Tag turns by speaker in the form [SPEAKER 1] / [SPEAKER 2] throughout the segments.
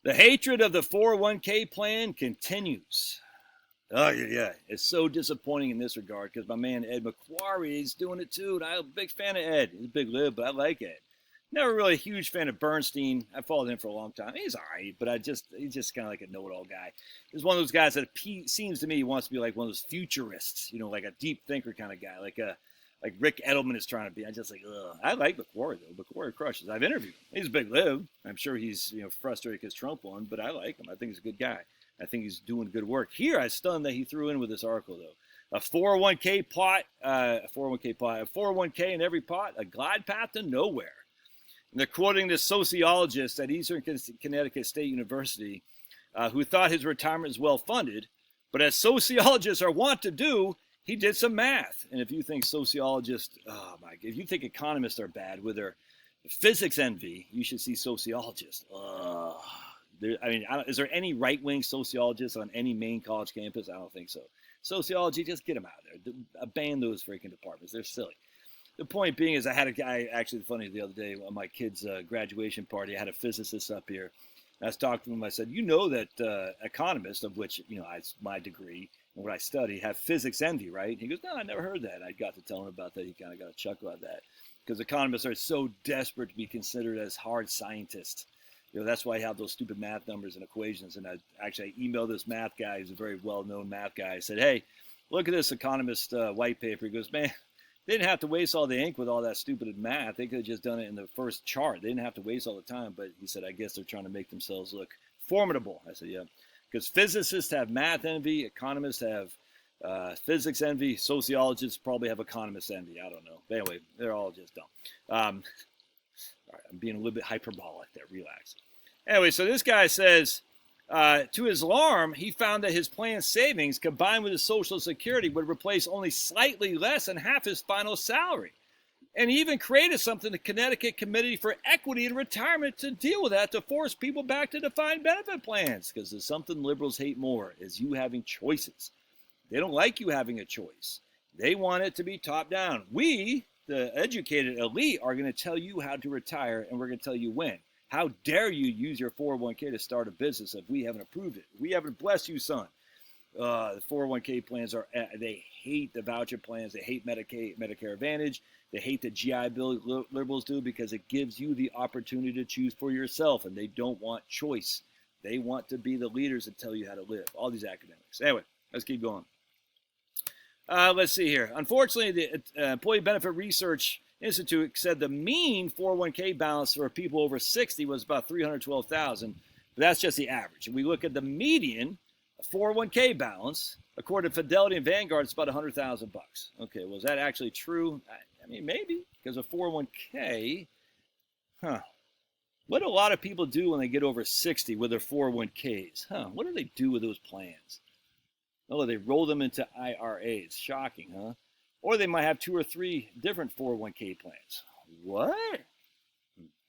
[SPEAKER 1] The hatred of the 401k plan continues. Oh, yeah. It's so disappointing in this regard because my man Ed McQuarrie is doing it too. And I'm a big fan of Ed. He's a big lib, but I like Ed. Never really a huge fan of Bernstein. I followed him for a long time. He's all right, but he's just kind of like a know-it-all guy. He's one of those guys that seems to me he wants to be like one of those futurists, like a deep thinker kind of guy, like Rick Edelman is trying to be. I just like, ugh. I like McQuarrie though. McQuarrie crushes. I've interviewed him. He's a big lib. I'm sure he's frustrated because Trump won, but I like him. I think he's a good guy. I think he's doing good work. Here, I was stunned that he threw in with this article though. A 401k pot, a 401k in every pot, a glide path to nowhere. And they're quoting this sociologist at Eastern Connecticut State University who thought his retirement was well funded, but as sociologists are wont to do, he did some math. And if you think sociologists, if you think economists are bad with their physics envy, you should see sociologists. Is there any right-wing sociologists on any main college campus? I don't think so. Sociology, just get them out of there. Ban those freaking departments. They're silly. The point being is I had a guy, actually funny, the other day on my kid's graduation party, I had a physicist up here. I was talking to him. I said, that economists, of which, it's my degree and what I study, have physics envy, right? He goes, no, I never heard that. And I got to tell him about that. He kind of got a chuckle at that because economists are so desperate to be considered as hard scientists. That's why I have those stupid math numbers and equations. And I emailed this math guy. He's a very well-known math guy. I said, hey, look at this economist white paper. He goes, man, they didn't have to waste all the ink with all that stupid math. They could have just done it in the first chart. They didn't have to waste all the time. But he said, I guess they're trying to make themselves look formidable. I said, yeah. Because physicists have math envy. Economists have physics envy. Sociologists probably have economist envy. I don't know. But anyway, they're all just dumb. All right, I'm being a little bit hyperbolic there. Relax. Anyway, so this guy says, to his alarm, he found that his planned savings combined with his Social Security would replace only slightly less than half his final salary. And he even created something, the Connecticut Committee for Equity in Retirement, to deal with that, to force people back to defined benefit plans. Because there's something liberals hate more, is you having choices. They don't like you having a choice. They want it to be top down. We, the educated elite, are going to tell you how to retire, and we're going to tell you when. How dare you use your 401k to start a business if we haven't approved it? We haven't blessed you, son. The 401k plans they hate the voucher plans. They hate Medicare Advantage. They hate the GI Bill, liberals do, because it gives you the opportunity to choose for yourself, and they don't want choice. They want to be the leaders that tell you how to live. All these academics. Anyway, let's keep going. Let's see here. Unfortunately, the Employee Benefit Research Institute said the mean 401k balance for people over 60 was about $312,000, but that's just the average. If we look at the median 401k balance, according to Fidelity and Vanguard, it's about $100,000. Okay, well, is that actually true? I mean, maybe, because a 401k, what do a lot of people do when they get over 60 with their 401ks? What do they do with those plans? Oh, they roll them into IRAs. Shocking, huh? Or they might have 2 or 3 different 401k plans. What?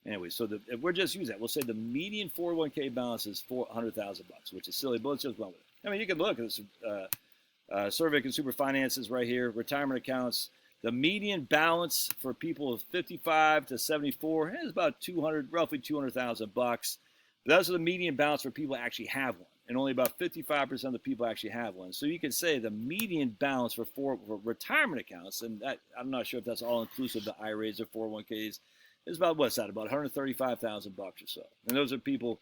[SPEAKER 1] Anyway, so if we're just using that, we'll say the median 401k balance is $100,000, which is silly, but let's just run with it. I mean, you can look at this Survey of Consumer Finances right here, retirement accounts. The median balance for people of 55 to 74 is about roughly $200,000. But that's the median balance for people who actually have one. And only about 55% of the people actually have one. So you could say the median balance for retirement accounts, and I'm not sure if that's all inclusive of the IRAs or 401ks, is about, what's that, about $135,000 or so. And those are people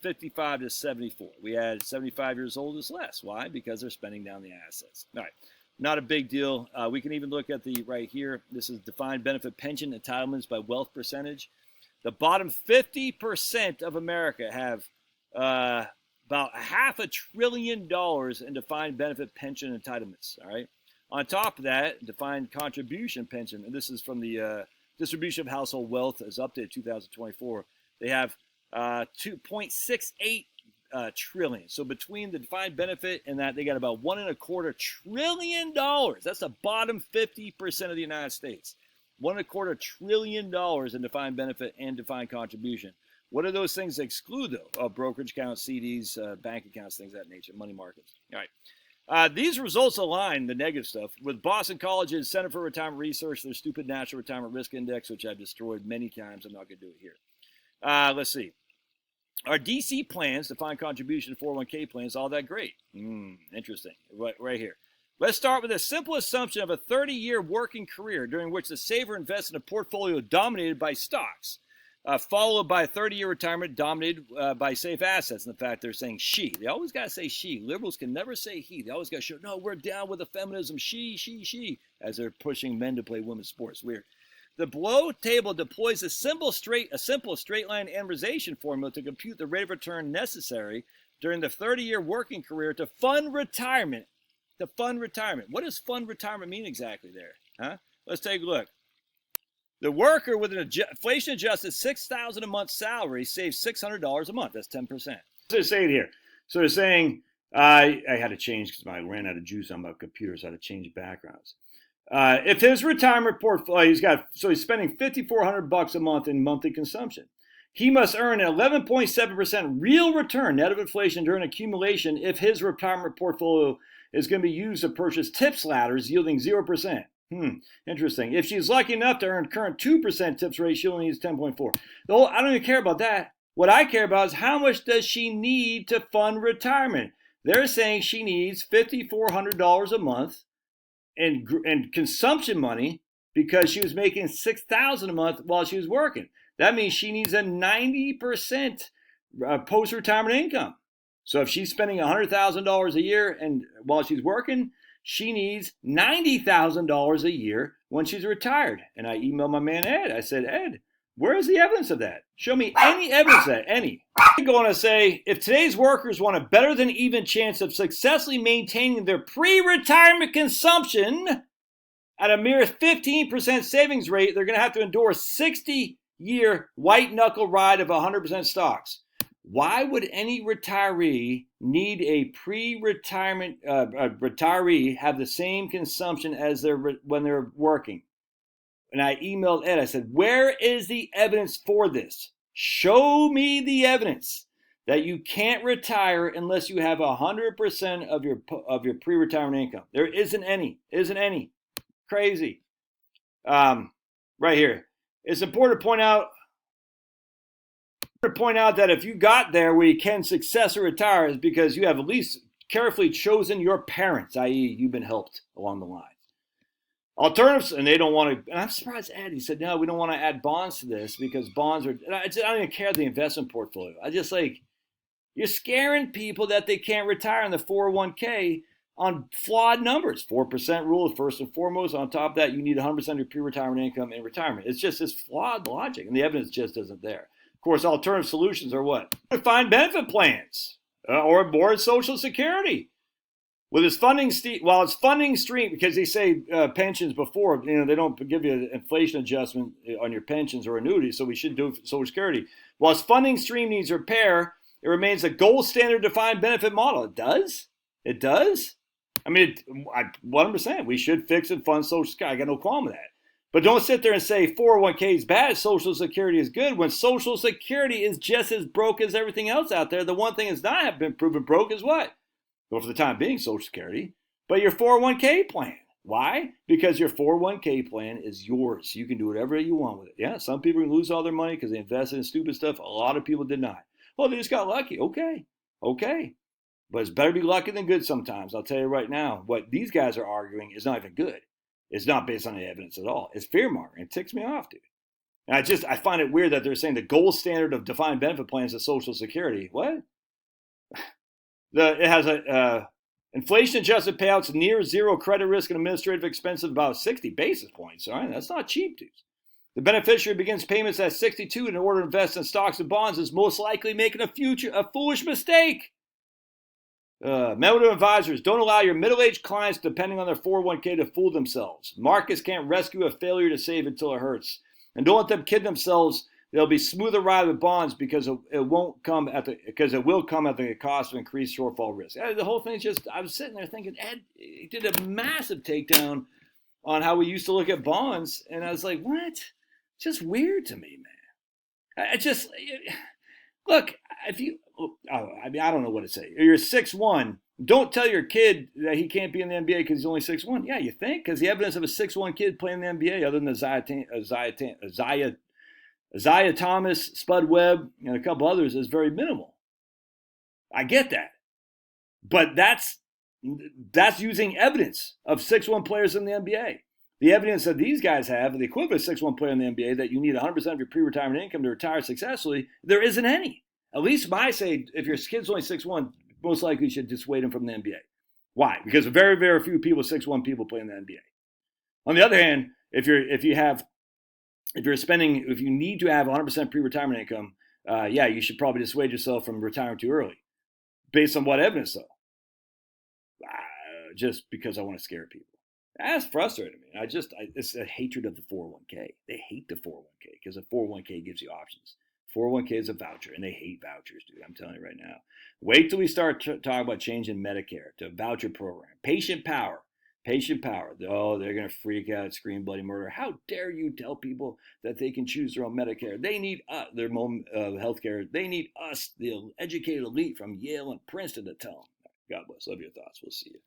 [SPEAKER 1] 55 to 74. We add 75 years old is less. Why? Because they're spending down the assets. All right, not a big deal. We can even look at the right here. This is defined benefit pension entitlements by wealth percentage. The bottom 50% of America have about $500 billion in defined benefit pension entitlements. All right. On top of that, defined contribution pension, and this is from the Distribution of Household Wealth as updated 2024. They have 2.68 trillion. So between the defined benefit and that, they got about $1.25 trillion. That's the bottom 50% of the United States. $1.25 trillion in defined benefit and defined contribution. What are those things that exclude, though? Brokerage accounts, CDs, bank accounts, things of that nature, money markets. All right. These results align, the negative stuff, with Boston College's Center for Retirement Research, their stupid National Retirement Risk Index, which I've destroyed many times. I'm not going to do it here. Let's see. Are DC plans, defined contribution 401k plans, all that great? Interesting. Right here. Let's start with a simple assumption of a 30-year working career during which the saver invests in a portfolio dominated by stocks, followed by a 30-year retirement dominated by safe assets. In fact, they're saying she. They always got to say she. Liberals can never say he. They always got to show, no, we're down with the feminism, she, as they're pushing men to play women's sports. Weird. The below table deploys a simple straight line amortization formula to compute the rate of return necessary during the 30-year working career to fund retirement. What does fund retirement mean exactly there? Huh? Let's take a look. The worker with an inflation-adjusted $6,000 a month salary saves $600 a month. That's 10%. They're saying here. So they're saying, I had to change because I ran out of juice on my computer, so I had to change backgrounds. If his retirement portfolio, he's spending $5,400 a month in monthly consumption. He must earn an 11.7% real return net of inflation during accumulation if his retirement portfolio is going to be used to purchase tips ladders yielding 0%. Interesting. If she's lucky enough to earn current 2% tips rate, she only needs 10.4. I don't even care about that. What I care about is how much does she need to fund retirement. They're saying she needs $5,400 a month and consumption money because she was making $6,000 a month while she was working. That means she needs a 90% post-retirement income. So if she's spending $100,000 a year and while she's working, she needs $90,000 a year when she's retired. And I emailed my man Ed. I said, Ed, where is the evidence of that? Show me any evidence of that, any. I'm going to say, if today's workers want a better than even chance of successfully maintaining their pre-retirement consumption at a mere 15% savings rate, they're going to have to endure a 60-year white-knuckle ride of 100% stocks. Why would any retiree need a pre-retirement retiree have the same consumption as when they're working? And I emailed Ed. I said, where is the evidence for this? Show me the evidence that you can't retire unless you have 100% of your pre-retirement income. There isn't any. Crazy. Right here. It's important to point out that if you got there where you can successfully retire is because you have at least carefully chosen your parents, i.e. you've been helped along the line. Alternatives, and they don't want to, and I'm surprised Ed, he said, no, we don't want to add bonds to this because bonds are, I don't even care the investment portfolio. I just you're scaring people that they can't retire in the 401k on flawed numbers. 4% rule is first and foremost. On top of that, you need 100% of your pre-retirement income in retirement. It's just this flawed logic, and the evidence just isn't there. Of course, alternative solutions are what? Defined benefit plans or more Social Security. With its funding, its funding stream, because they say pensions before, they don't give you an inflation adjustment on your pensions or annuities, so we should do Social Security. While its funding stream needs repair, it remains a gold standard defined benefit model. It does? It does? I mean, 100%. We should fix and fund Social Security. I got no qualm with that. But don't sit there and say 401k is bad, Social Security is good, when Social Security is just as broke as everything else out there. The one thing that's not been proven broke is what? Well, for the time being, Social Security, but your 401k plan. Why? Because your 401k plan is yours. You can do whatever you want with it. Yeah, some people can lose all their money because they invested in stupid stuff. A lot of people did not. Well, they just got lucky. Okay. But it's better to be lucky than good sometimes. I'll tell you right now, what these guys are arguing is not even good. It's not based on any evidence at all. It's fear-mongering. It ticks me off, dude. And I find it weird that they're saying the gold standard of defined benefit plans is Social Security. What? It has a inflation-adjusted payouts near zero credit risk and administrative expense of about 60 basis points. All right, that's not cheap, dudes. The beneficiary begins payments at 62 in order to invest in stocks and bonds is most likely making a foolish mistake. Medical advisors, don't allow your middle-aged clients depending on their 401k to fool themselves. Markets can't rescue a failure to save until it hurts. And don't let them kid themselves. They'll be smoother ride with bonds because it will come at the cost of increased shortfall risk. The whole thing's just, I was sitting there thinking, Ed, he did a massive takedown on how we used to look at bonds. And I was like, what? It's just weird to me, man. Look, I don't know what to say. You're 6'1". Don't tell your kid that he can't be in the NBA because he's only 6'1". Yeah, you think? Because the evidence of a 6'1" kid playing in the NBA, other than the Isaiah Thomas, Spud Webb, and a couple others is very minimal. I get that. But that's using evidence of 6'1" players in the NBA. The evidence that these guys have, the equivalent of 6'1" player in the NBA, that you need 100% of your pre-retirement income to retire successfully, there isn't any. At least I say, if your kid's only 6'1", most likely you should dissuade him from the NBA. Why? Because very, very few people, 6'1" people, play in the NBA. On the other hand, if you need to have 100% pre-retirement income, you should probably dissuade yourself from retiring too early. Based on what evidence, though? Just because I want to scare people. That's frustrating me. It's a hatred of the 401k. They hate the 401k because the 401k gives you options. 401k is a voucher, and they hate vouchers, dude. I'm telling you right now. Wait till we start talking about changing Medicare to a voucher program. Patient power. Oh, they're going to freak out, scream bloody murder. How dare you tell people that they can choose their own Medicare? They need their own healthcare. They need us, the educated elite from Yale and Princeton, to tell them. God bless. Love your thoughts. We'll see you.